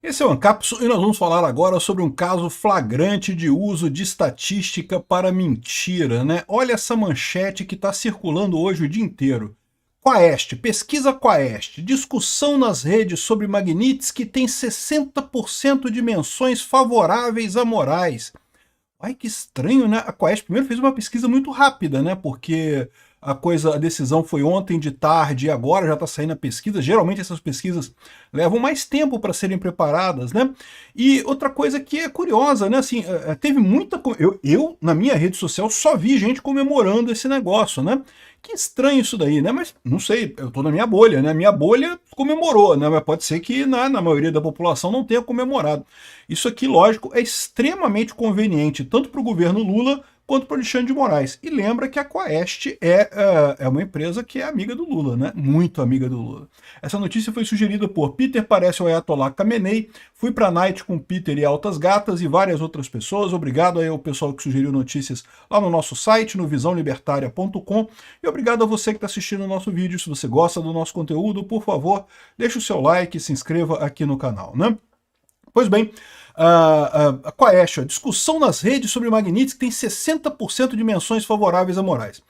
Esse é o Ancapso e nós vamos falar agora sobre um caso flagrante de uso de estatística para mentira, né? Olha essa manchete que está circulando hoje o dia inteiro. Quaest, pesquisa Quaest, discussão nas redes sobre Magnitsky tem 60% de menções favoráveis a Moraes. Ai, que estranho, né? A Quaest primeiro fez uma pesquisa muito rápida, né? Porque a decisão foi ontem de tarde e agora já está saindo a pesquisa. Geralmente essas pesquisas levam mais tempo para serem preparadas, né? E outra coisa que é curiosa, né? Assim, teve muita... Eu, na minha rede social, só vi gente comemorando esse negócio, né? Que estranho isso daí, né? Mas não sei, eu tô na minha bolha, né? Minha bolha comemorou, né? Mas pode ser que na maioria da população não tenha comemorado. Isso aqui, lógico, é extremamente conveniente, tanto para o governo Lula quanto para o Alexandre de Moraes. E lembra que a Quaest é uma empresa que é amiga do Lula, né? Muito amiga do Lula. Essa notícia foi sugerida por Peter Parece o Ayatollah Khamenei, fui para a Night com Peter e Altas Gatas e várias outras pessoas. Obrigado aí ao pessoal que sugeriu notícias lá no nosso site, no visãolibertaria.com. E obrigado a você que está assistindo o nosso vídeo. Se você gosta do nosso conteúdo, por favor, deixe o seu like e se inscreva aqui no canal, né? Pois bem, a Quaest, a discussão nas redes sobre Magnitsky tem 60% de menções favoráveis a Moraes.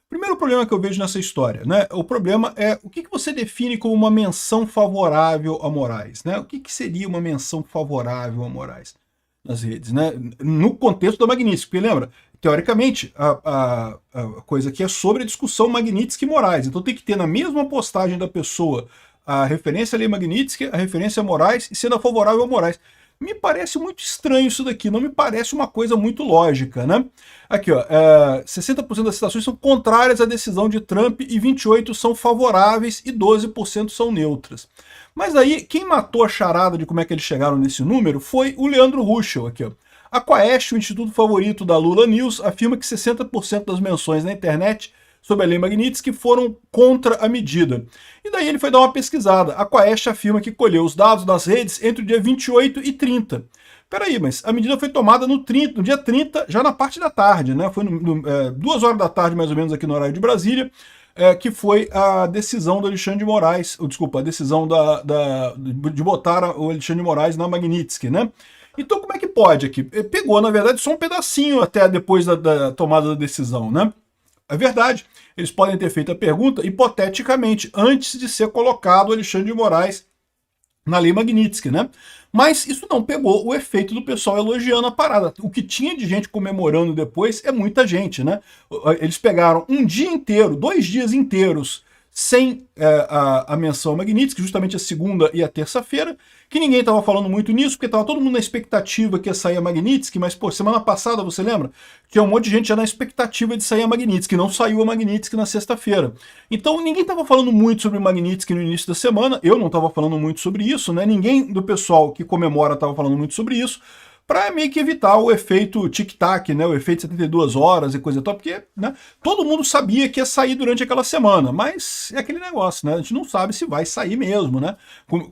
Primeiro problema que eu vejo nessa história, né? O problema é o que você define como uma menção favorável a Moraes, né? O que seria uma menção favorável a Moraes nas redes, né? No contexto da Magnitsky, porque lembra, teoricamente, a coisa aqui é sobre a discussão Magnitsky e Moraes, então tem que ter na mesma postagem da pessoa a referência a Lei Magnitsky, a referência a Moraes e sendo favorável a Moraes. Me parece muito estranho isso daqui, não me parece uma coisa muito lógica, né? Aqui, ó, 60% das citações são contrárias à decisão de Trump e 28% são favoráveis e 12% são neutras. Mas aí, quem matou a charada de como é que eles chegaram nesse número foi o Leandro Ruschel, aqui, ó. A Quaest, o instituto favorito da Lula News, afirma que 60% das menções na internet sobre a Lei Magnitsky foram contra a medida. E daí ele foi dar uma pesquisada. A Quaest afirma que colheu os dados nas redes entre o dia 28 e 30. Peraí, mas a medida foi tomada no dia 30, já na parte da tarde, né? Foi 2 horas da tarde, mais ou menos, aqui no horário de Brasília, que foi a decisão do Alexandre de Moraes, desculpa, a decisão de botar o Alexandre de Moraes na Magnitsky, né? Então como é que pode aqui? Pegou, na verdade, só um pedacinho até depois da tomada da decisão, né? É verdade, eles podem ter feito a pergunta hipoteticamente, antes de ser colocado o Alexandre de Moraes na Lei Magnitsky, né? Mas isso não pegou o efeito do pessoal elogiando a parada. O que tinha de gente comemorando depois é muita gente, né? Eles pegaram um dia inteiro, 2 dias inteiros, sem a menção Magnitsky, justamente a segunda e a terça-feira, que ninguém estava falando muito nisso, porque estava todo mundo na expectativa que ia sair a Magnitsky, mas, pô, semana passada, você lembra? Tinha um monte de gente já na expectativa de sair a Magnitsky, não saiu a Magnitsky na sexta-feira. Então, ninguém estava falando muito sobre Magnitsky no início da semana, eu não estava falando muito sobre isso, né? Ninguém do pessoal que comemora estava falando muito sobre isso, para meio que evitar o efeito tic-tac, né, o efeito 72 horas e coisa e tal, porque, né, todo mundo sabia que ia sair durante aquela semana, mas é aquele negócio, né, a gente não sabe se vai sair mesmo, né,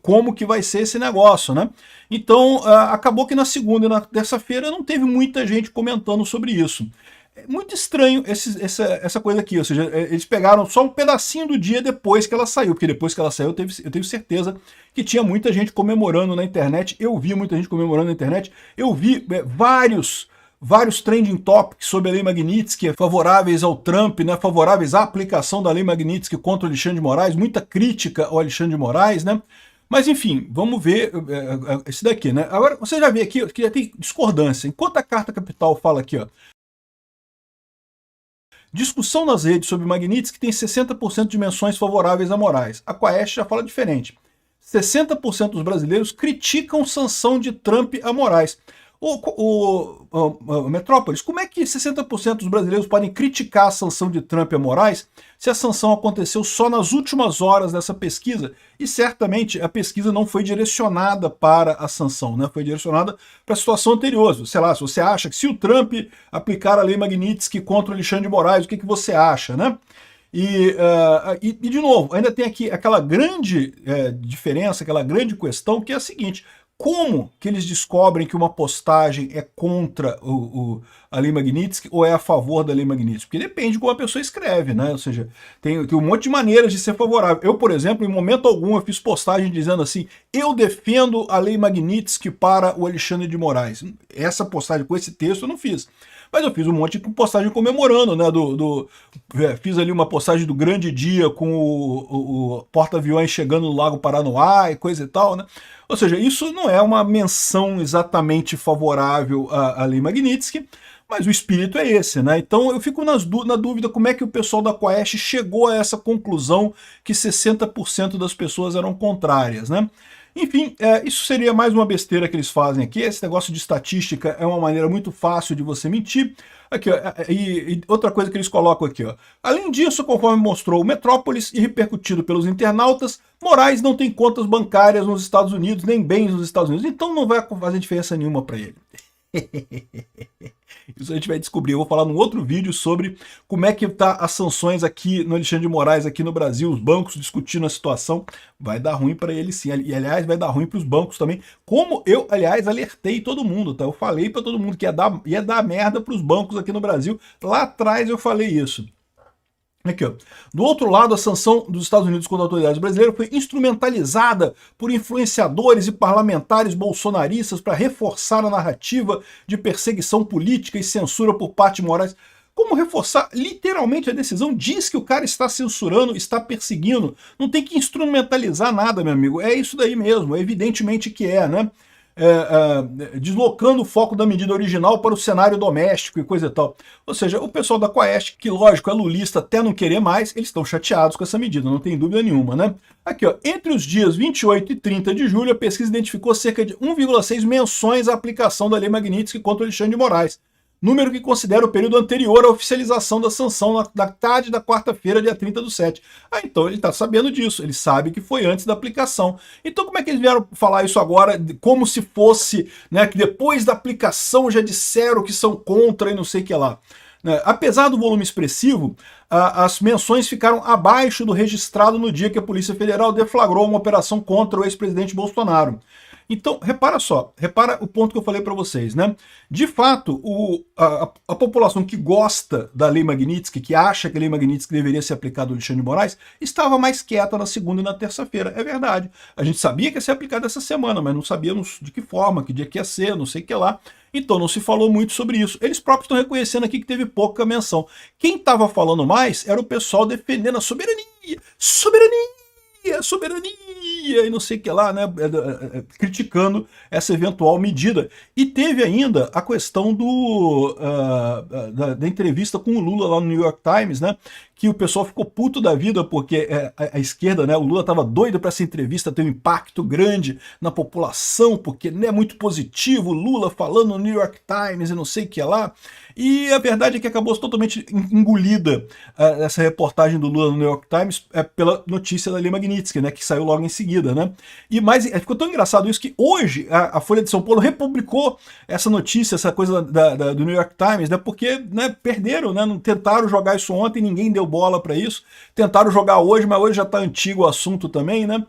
como que vai ser esse negócio, né. Então, acabou que na segunda e na terça-feira não teve muita gente comentando sobre isso. É muito estranho essa coisa aqui, ou seja, eles pegaram só um pedacinho do dia depois que ela saiu, porque depois que ela saiu eu tenho certeza que tinha muita gente comemorando na internet, eu vi muita gente comemorando na internet, eu vi vários trending topics sobre a Lei Magnitsky, favoráveis ao Trump, né, favoráveis à aplicação da Lei Magnitsky contra o Alexandre de Moraes, muita crítica ao Alexandre de Moraes, né? Mas enfim, vamos ver esse daqui, né? Agora, você já vê aqui que já tem discordância. Enquanto a Carta Capital fala aqui, ó, discussão nas redes sobre Magnitsky tem 60% de menções favoráveis a Moraes. A Quaest já fala diferente. 60% dos brasileiros criticam sanção de Trump a Moraes. Metrópolis, como é que 60% dos brasileiros podem criticar a sanção de Trump a Moraes se a sanção aconteceu só nas últimas horas dessa pesquisa? E certamente a pesquisa não foi direcionada para a sanção, né? Foi direcionada para a situação anterior. Sei lá, se você acha que se o Trump aplicar a Lei Magnitsky contra o Alexandre de Moraes, o que você acha, né? E de novo, ainda tem aqui aquela grande diferença, aquela grande questão, que é a seguinte: Como que eles descobrem que uma postagem é contra a Lei Magnitsky ou é a favor da Lei Magnitsky? Porque depende de como a pessoa escreve, né? Ou seja, tem um monte de maneiras de ser favorável. Eu, por exemplo, em momento algum, eu fiz postagem dizendo assim, eu defendo a Lei Magnitsky para o Alexandre de Moraes. Essa postagem com esse texto eu não fiz. Mas eu fiz um monte de postagem comemorando, né? Fiz ali uma postagem do grande dia com o porta-aviões chegando no Lago Paranoá e coisa e tal, né? Ou seja, isso não é uma menção exatamente favorável à Lei Magnitsky, mas o espírito é esse, né? Então eu fico na dúvida como é que o pessoal da Quaest chegou a essa conclusão que 60% das pessoas eram contrárias, né? Enfim, isso seria mais uma besteira que eles fazem aqui. Esse negócio de estatística é uma maneira muito fácil de você mentir. Aqui, ó, e outra coisa que eles colocam aqui, ó. Além disso, conforme mostrou o Metrópolis e repercutido pelos internautas, Moraes não tem contas bancárias nos Estados Unidos, nem bens nos Estados Unidos, então não vai fazer diferença nenhuma para ele. Isso a gente vai descobrir. Eu vou falar num outro vídeo sobre como é que tá as sanções aqui no Alexandre de Moraes, aqui no Brasil, os bancos discutindo a situação. Vai dar ruim para ele sim. E, aliás, vai dar ruim para os bancos também. Como eu, aliás, alertei todo mundo, tá? Eu falei para todo mundo que ia dar merda para os bancos aqui no Brasil. Lá atrás eu falei isso. Aqui, ó. Do outro lado, a sanção dos Estados Unidos contra autoridades brasileiras foi instrumentalizada por influenciadores e parlamentares bolsonaristas para reforçar a narrativa de perseguição política e censura por parte de Moraes. Como reforçar? Literalmente a decisão diz que o cara está censurando, está perseguindo. Não tem que instrumentalizar nada, meu amigo. É isso daí mesmo, evidentemente que é, né? Deslocando o foco da medida original para o cenário doméstico e coisa e tal. Ou seja, o pessoal da Quaest, que lógico é lulista até não querer mais, eles estão chateados com essa medida, não tem dúvida nenhuma, né? Aqui, ó, entre os dias 28 e 30 de julho, a pesquisa identificou cerca de 1,6 menções à aplicação da Lei Magnitsky contra o Alexandre de Moraes, número que considera o período anterior à oficialização da sanção na tarde da quarta-feira, dia 30/7. Ah, então ele está sabendo disso, ele sabe que foi antes da aplicação. Então como é que eles vieram falar isso agora, como se fosse, né, que depois da aplicação já disseram que são contra e não sei o que lá. Apesar do volume expressivo, as menções ficaram abaixo do registrado no dia que a Polícia Federal deflagrou uma operação contra o ex-presidente Bolsonaro. Então, repara só, repara o ponto que eu falei para vocês, né? De fato, a população que gosta da Lei Magnitsky, que acha que a Lei Magnitsky deveria ser aplicada ao Alexandre de Moraes, estava mais quieta na segunda e na terça-feira. É verdade. A gente sabia que ia ser aplicada essa semana, mas não sabíamos de que forma, que dia que ia ser, não sei o que lá. Então não se falou muito sobre isso. Eles próprios estão reconhecendo aqui que teve pouca menção. Quem estava falando mais era o pessoal defendendo a soberania. Soberania e não sei o que lá, né, criticando essa eventual medida. E teve ainda a questão da entrevista com o Lula lá no New York Times, né, que o pessoal ficou puto da vida porque a esquerda, né, o Lula estava doido para essa entrevista ter um impacto grande na população, porque não é muito positivo, o Lula falando no New York Times e não sei o que lá. E a verdade é que acabou totalmente engolida essa reportagem do Lula no New York Times pela notícia da Lei Magnitsky, né, que saiu logo em seguida, né? E mais, ficou tão engraçado isso que hoje a Folha de São Paulo republicou essa notícia, essa coisa do New York Times, né, porque, né, perderam, né, não tentaram jogar isso ontem, ninguém deu bola para isso, tentaram jogar hoje, mas hoje já está antigo o assunto também, né?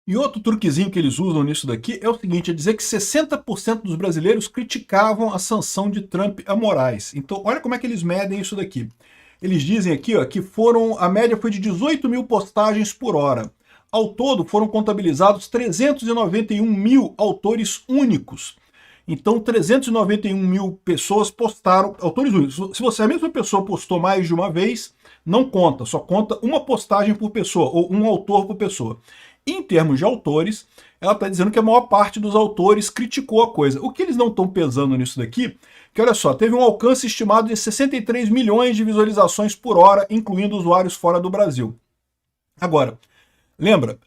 E outro truquezinho que eles usam nisso daqui é o seguinte, é dizer que 60% dos brasileiros criticavam a sanção de Trump a Moraes. Então, olha como é que eles medem isso daqui. Eles dizem aqui, ó, que a média foi de 18 mil postagens por hora. Ao todo, foram contabilizados 391 mil autores únicos. Então, 391 mil pessoas postaram, autores únicos. Se você, a mesma pessoa postou mais de uma vez, não conta, só conta uma postagem por pessoa, ou um autor por pessoa. Em termos de autores, ela está dizendo que a maior parte dos autores criticou a coisa. O que eles não estão pesando nisso daqui, que olha só, teve um alcance estimado de 63 milhões de visualizações por hora, incluindo usuários fora do Brasil. Agora, lembra,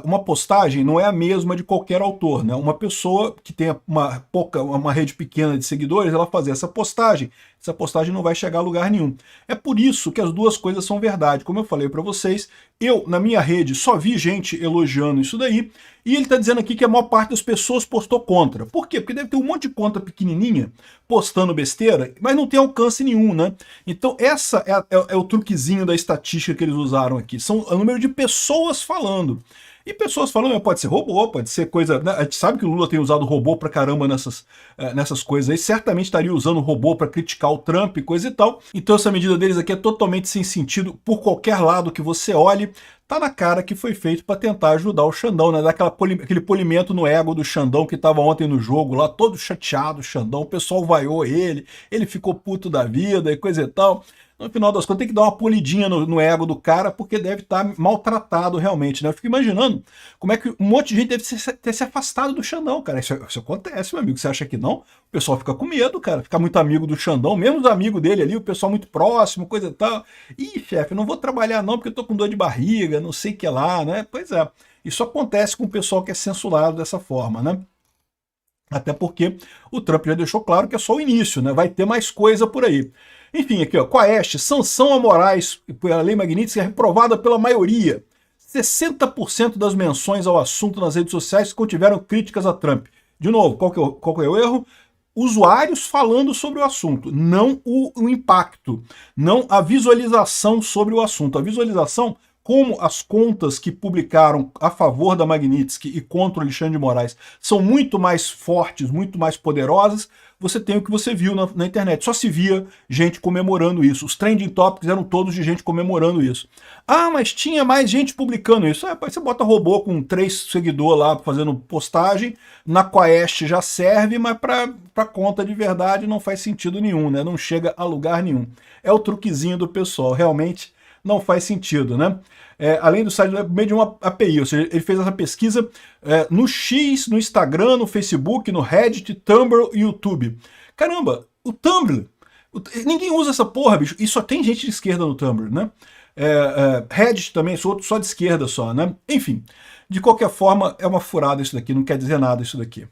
uma postagem não é a mesma de qualquer autor, né? Uma pessoa que tem uma rede pequena de seguidores, ela fazer essa postagem não vai chegar a lugar nenhum. É por isso que as duas coisas são verdade. Como eu falei para vocês, eu, na minha rede, só vi gente elogiando isso daí, e ele está dizendo aqui que a maior parte das pessoas postou contra. Por quê? Porque deve ter um monte de conta pequenininha postando besteira, mas não tem alcance nenhum, né? Então essa é o truquezinho da estatística que eles usaram aqui. São o número de pessoas falando. E pessoas falando, pode ser robô, pode ser coisa... Né? A gente sabe que o Lula tem usado robô pra caramba nessas coisas aí, certamente estaria usando robô pra criticar o Trump e coisa e tal. Então essa medida deles aqui é totalmente sem sentido por qualquer lado que você olhe. Tá na cara que foi feito para tentar ajudar o Xandão, né? Dar aquele polimento no ego do Xandão que estava ontem no jogo lá, todo chateado, o Xandão, o pessoal vaiou ele ficou puto da vida e coisa e tal. No final das contas, tem que dar uma polidinha no ego do cara, porque deve estar maltratado realmente, né? Eu fico imaginando como é que um monte de gente deve ter se afastado do Xandão, cara. Isso acontece, meu amigo. Você acha que não? O pessoal fica com medo, cara. Fica muito amigo do Xandão, mesmo os amigos dele ali, o pessoal muito próximo, coisa e tal. Ih, chefe, não vou trabalhar não, porque eu tô com dor de barriga, não sei o que lá, né? Pois é. Isso acontece com o pessoal que é censurado dessa forma, né? Até porque o Trump já deixou claro que é só o início, né? Vai ter mais coisa por aí. Enfim, aqui, ó, Quaest, sanção a Moraes pela Lei Magnitsky é reprovada pela maioria. 60% das menções ao assunto nas redes sociais contiveram críticas a Trump. De novo, qual que é o erro? Usuários falando sobre o assunto, não o impacto, não a visualização sobre o assunto. A visualização, como as contas que publicaram a favor da Magnitsky e contra o Alexandre de Moraes são muito mais fortes, muito mais poderosas, você tem o que você viu na internet. Só se via gente comemorando isso. Os trending topics eram todos de gente comemorando isso. Ah, mas tinha mais gente publicando isso. Você bota robô com 3 seguidores lá fazendo postagem, na Quaest já serve, mas para conta de verdade não faz sentido nenhum, né? Não chega a lugar nenhum. É o truquezinho do pessoal, realmente não faz sentido, né? Além do site, por meio de uma API, ou seja, ele fez essa pesquisa no X, no Instagram, no Facebook, no Reddit, Tumblr e YouTube. Caramba, o Tumblr, ninguém usa essa porra, bicho, e só tem gente de esquerda no Tumblr, né? Reddit também, só de esquerda só, né? Enfim, de qualquer forma, é uma furada isso daqui, não quer dizer nada isso daqui.